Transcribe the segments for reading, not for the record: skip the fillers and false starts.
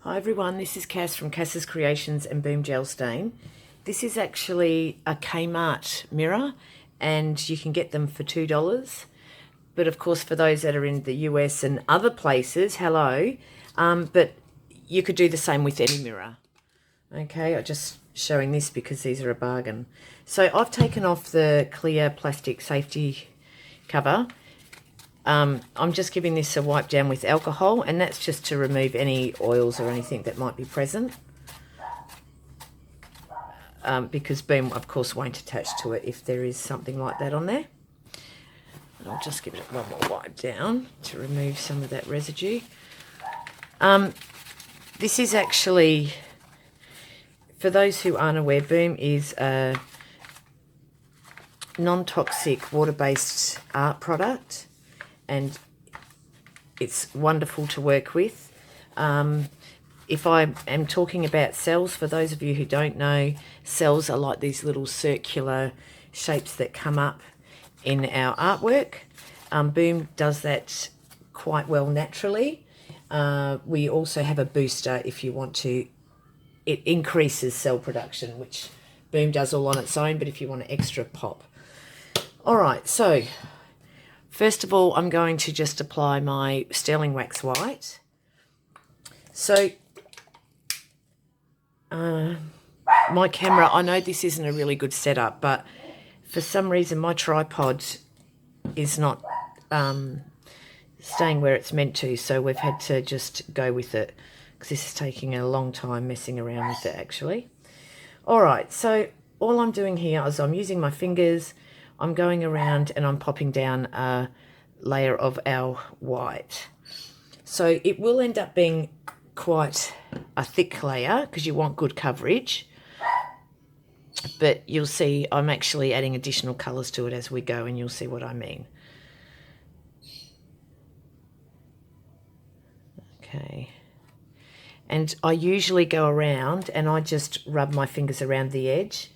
Hi everyone, this is Cass from Cass's Creations and Boom Gel Stain. This is actually a Kmart mirror and you can get them for $2. But of course for those that are in the US and other places, hello, but you could do the same with any mirror. Okay, I'm just showing this because these are a bargain. So I've taken off the clear plastic safety cover. I'm just giving this a wipe down with alcohol, and that's just to remove any oils or anything that might be present. Because Boom, of course, won't attach to it if there is something like that on there. And I'll just give it one more wipe down to remove some of that residue. This is actually, for those who aren't aware, Boom is a non-toxic water-based art product. And it's wonderful to work with. If I am talking about cells, for those of you who don't know, cells are like these little circular shapes that come up in our artwork. Boom does that quite well naturally. We also have a booster if you want to. It increases cell production, which Boom does all on its own, but if you want an extra pop. All right, so first of all, I'm going to just apply my Sterling Wax White. So, my camera, I know this isn't a really good setup, but for some reason my tripod is not staying where it's meant to, so we've had to just go with it, because this is taking a long time messing around with it, actually. All right, so all I'm doing here is I'm using my fingers. I'm going around and I'm popping down a layer of our white. So it will end up being quite a thick layer because you want good coverage. But you'll see I'm actually adding additional colours to it as we go, and you'll see what I mean. Okay. And I usually go around and I just rub my fingers around the edge.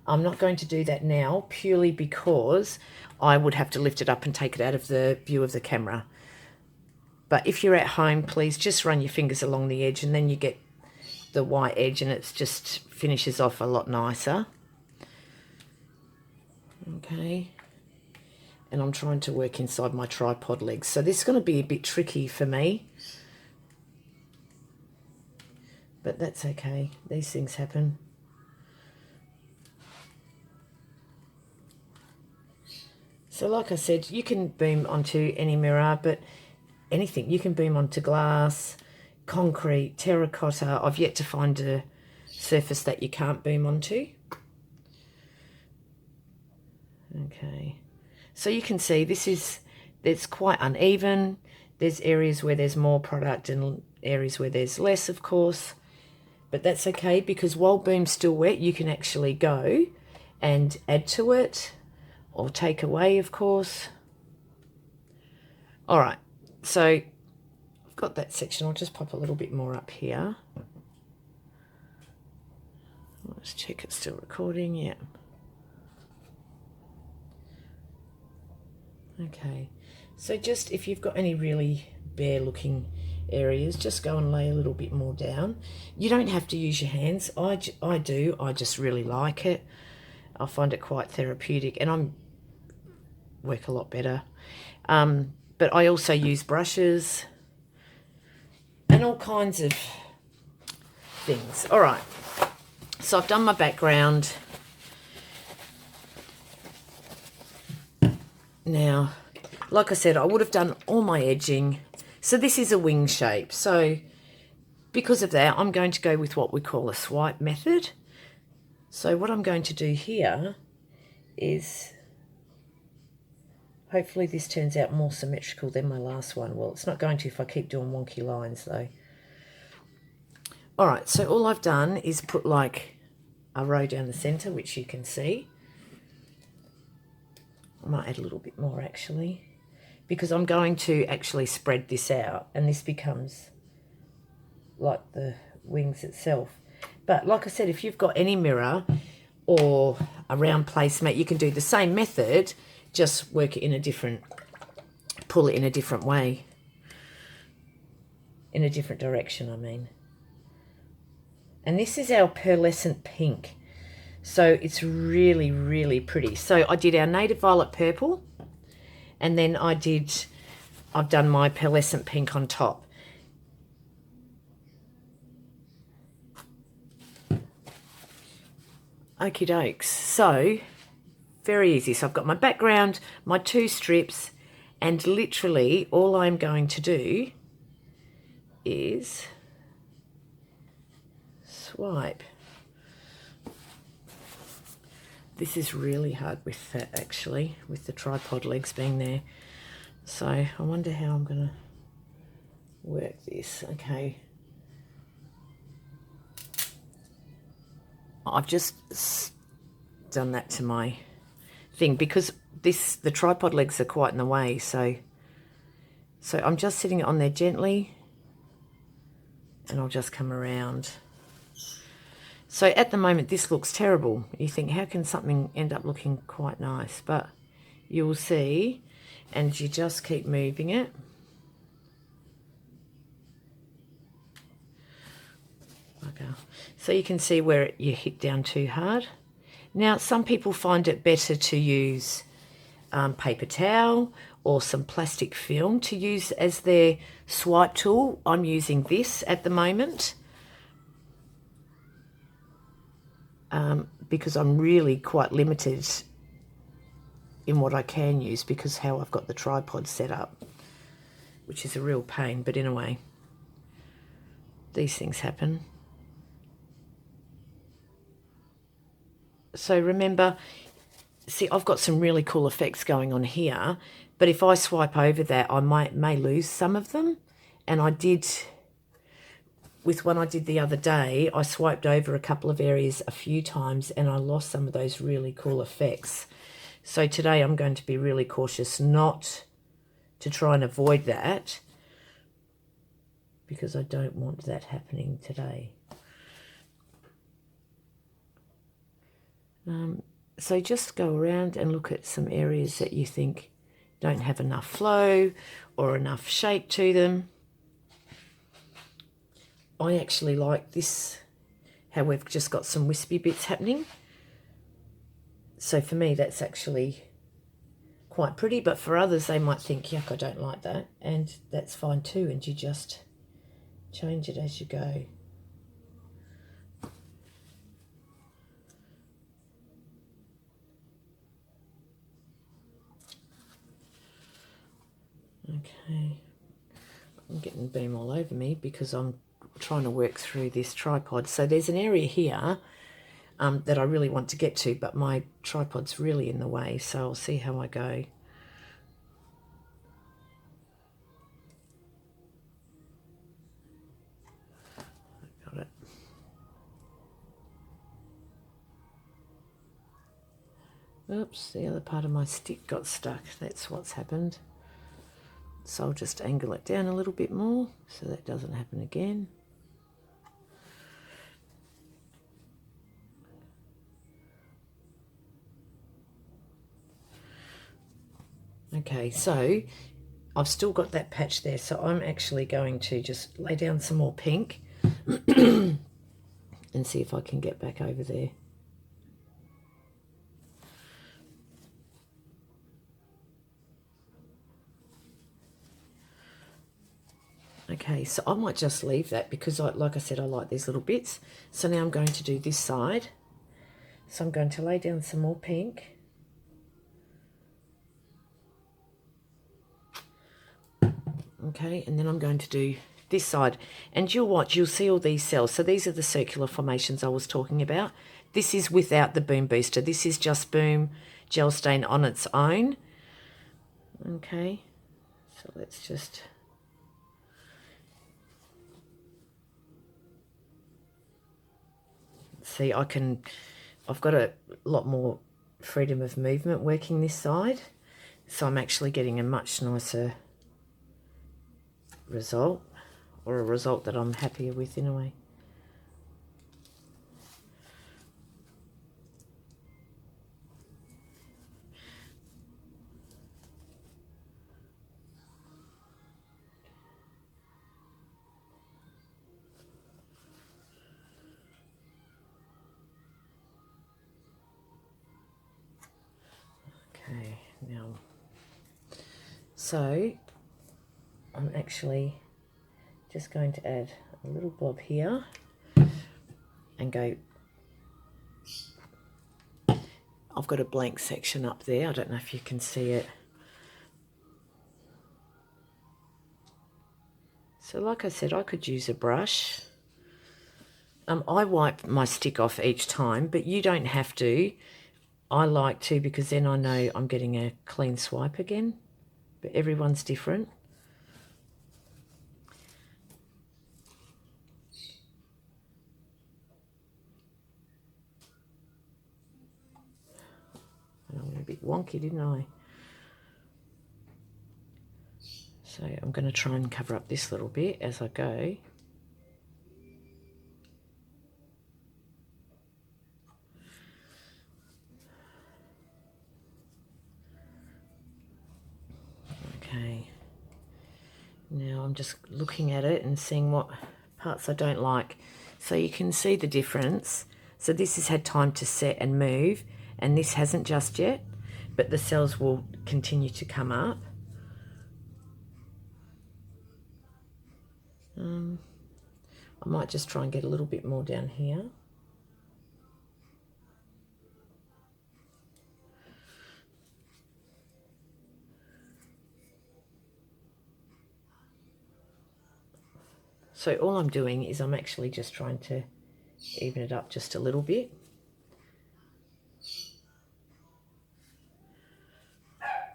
I'm not going to do that now purely because I would have to lift it up and take it out of the view of the camera. But if you're at home, please just run your fingers along the edge, and then you get the white edge and it just finishes off a lot nicer. Okay. And I'm trying to work inside my tripod legs. So this is going to be a bit tricky for me. But that's okay. These things happen. So like I said, you can Boom onto any mirror, but anything. You can Boom onto glass, concrete, terracotta. I've yet to find a surface that you can't Boom onto. Okay. So you can see it's quite uneven. There's areas where there's more product and areas where there's less, of course. But that's okay, because while Boom's still wet, you can actually go and add to it, or take away, of course. All right, so I've got that section. I'll just pop a little bit more up here. Let's check it's still recording. Yeah. Okay, so just if you've got any really bare looking areas, just go and lay a little bit more down. You don't have to use your hands. I do. I just really like it. I find it quite therapeutic, and I'm work a lot better. But I also use brushes and all kinds of things. All right, so I've done my background. Now, like I said, I would have done all my edging. So this is a wing shape. So because of that, I'm going to go with what we call a swipe method. So what I'm going to do here is, hopefully this turns out more symmetrical than my last one. Well, it's not going to if I keep doing wonky lines though. All right, so all I've done is put like a row down the center, which you can see. I might add a little bit more actually, because I'm going to actually spread this out and this becomes like the wings itself. But like I said, if you've got any mirror or a round placemat, you can do the same method, just work it in a different, pull it in a different way, in a different direction, I mean. And this is our pearlescent pink. So it's really, really pretty. So I did our native violet purple, and then I've done my pearlescent pink on top. Okie dokes. So very easy. So I've got my background, my 2 strips, and literally all I'm going to do is swipe. This is really hard with that, actually, with the tripod legs being there. So I wonder how I'm going to work this. Okay. I've just done that to my thing because the tripod legs are quite in the way. So I'm just sitting it on there gently, and I'll just come around. So at the moment, this looks terrible. You think, how can something end up looking quite nice? But you'll see, and you just keep moving it. Okay. So you can see where you hit down too hard. Now, some people find it better to use paper towel or some plastic film to use as their swipe tool. I'm using this at the moment. Because I'm really quite limited in what I can use because how I've got the tripod set up, which is a real pain, but in a way, these things happen. So remember, see, I've got some really cool effects going on here, but if I swipe over that, I may lose some of them. And I did, with one I did the other day, I swiped over a couple of areas a few times and I lost some of those really cool effects. So today I'm going to be really cautious not to try and avoid that because I don't want that happening today. So just go around and look at some areas that you think don't have enough flow or enough shape to them. I actually like this, how we've just got some wispy bits happening. So for me, that's actually quite pretty, but for others, they might think, yuck, I don't like that. And that's fine too, and you just change it as you go. Okay, I'm getting beam all over me because I'm trying to work through this tripod. So there's an area here that I really want to get to, but my tripod's really in the way, so I'll see how I go. Got it. Oops, the other part of my stick got stuck. That's what's happened. So I'll just angle it down a little bit more so that doesn't happen again. Okay, so I've still got that patch there, so I'm actually going to just lay down some more pink and see if I can get back over there. Okay, so I might just leave that because, like I said, I like these little bits. So now I'm going to do this side. So I'm going to lay down some more pink. Okay, and then I'm going to do this side. And you'll watch, you'll see all these cells. So these are the circular formations I was talking about. This is without the Boom Booster. This is just Boom Gel Stain on its own. Okay, so let's just... See, I've got a lot more freedom of movement working this side. So I'm actually getting a much nicer result, or a result that I'm happier with in a way. Now, so I'm actually just going to add a little blob here and go. I've got a blank section up there. I don't know if you can see it. So like I said, I could use a brush. I wipe my stick off each time, but you don't have to. I like to because then I know I'm getting a clean swipe again. But everyone's different. I went a bit wonky, didn't I? So I'm going to try and cover up this little bit as I go. Okay. Now I'm just looking at it and seeing what parts I don't like. So you can see the difference. So this has had time to set and move, and this hasn't just yet, but the cells will continue to come up. I might just try and get a little bit more down here. So all I'm doing is I'm actually just trying to even it up just a little bit.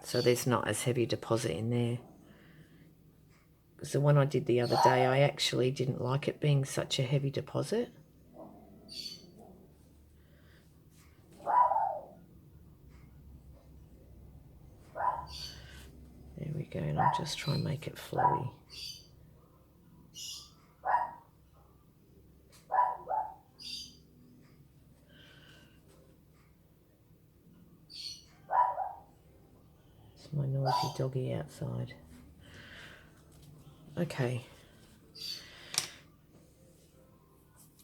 So there's not as heavy a deposit in there. Because the one I did the other day, I actually didn't like it being such a heavy deposit. There we go, and I'll just try and make it flowy. It's my noisy doggy outside. Okay.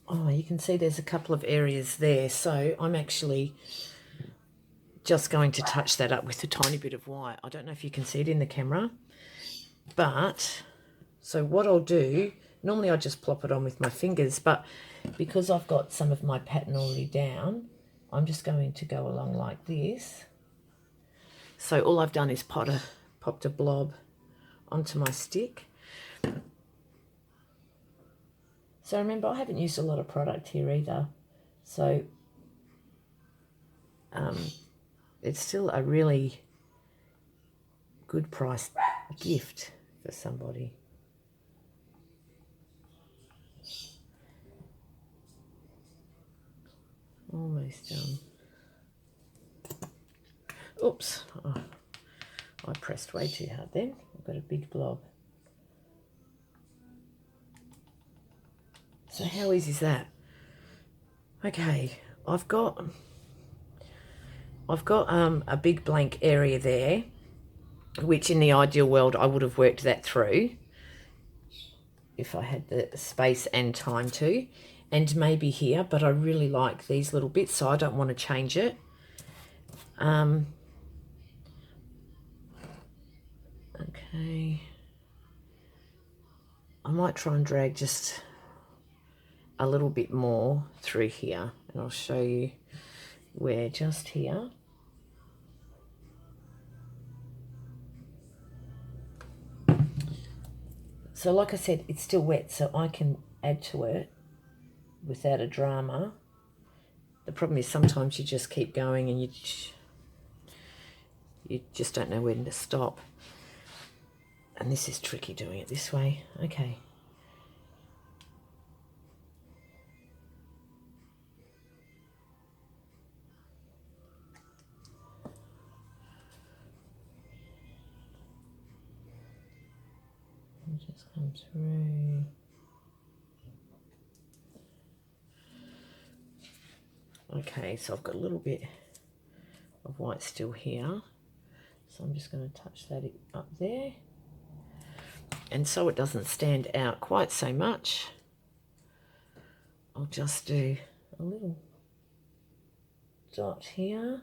Oh, you can see there's a couple of areas there, so I'm actually just going to touch that up with a tiny bit of white. I don't know if you can see it in the camera, but so what I'll do, normally I just plop it on with my fingers, but because I've got some of my pattern already down, I'm just going to go along like this. So all I've done is popped a blob onto my stick. So remember, I haven't used a lot of product here either. So it's still a really good price gift for somebody. Almost done. Oops. Oh, I pressed way too hard then. I've got a big blob. So how easy is that? Okay, I've got a big blank area there, which in the ideal world I would have worked that through if I had the space and time to, and maybe here, but I really like these little bits, so I don't want to change it. Okay, I might try and drag just a little bit more through here, and I'll show you where. Just here. So like I said, it's still wet, so I can add to it without a drama. The problem is sometimes you just keep going and you just don't know when to stop. And this is tricky doing it this way. Okay. Just come through. Okay, so I've got a little bit of white still here. So I'm just going to touch that up there. And so it doesn't stand out quite so much, I'll just do a little dot here.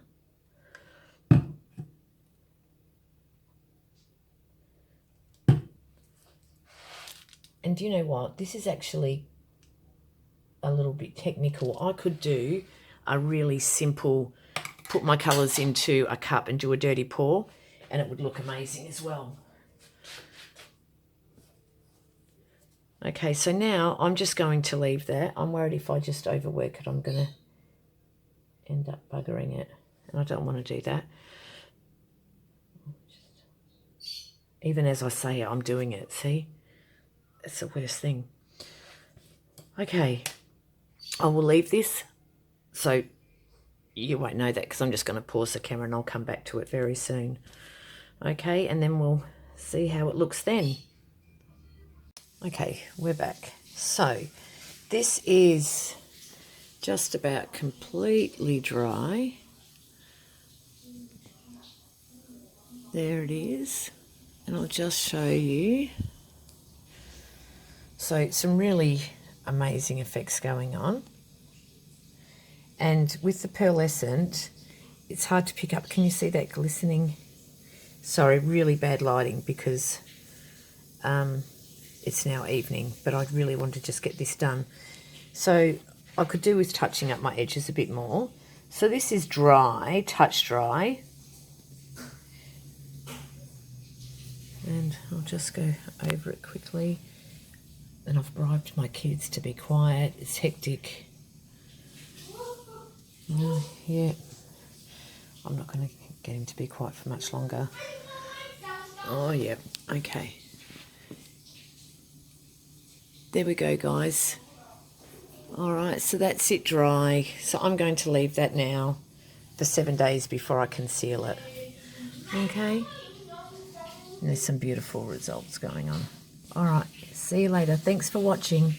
And do you know what? This is actually a little bit technical. I could do a really simple, put my colours into a cup and do a dirty pour, and it would look amazing as well. Okay, so now I'm just going to leave that. I'm worried if I just overwork it, I'm going to end up buggering it, and I don't want to do that. Even as I say it, I'm doing it, see? That's the worst thing. Okay, I will leave this, so you won't know that because I'm just going to pause the camera and I'll come back to it very soon. Okay, and then we'll see how it looks then. Okay, we're back. So this is just about completely dry. There it is. And I'll just show you. So some really amazing effects going on. And with the pearlescent, it's hard to pick up. Can you see that glistening? Sorry, really bad lighting because it's now evening, but I really want to just get this done. So I could do with touching up my edges a bit more. So this is dry, touch dry. And I'll just go over it quickly. And I've bribed my kids to be quiet. It's hectic. Yeah. I'm not going to get him to be quiet for much longer. Oh, yeah. Okay. There we go, guys. All right, so that's it dry. So I'm going to leave that now for 7 days before I conceal it. Okay. And there's some beautiful results going on. All right, see you later. Thanks for watching.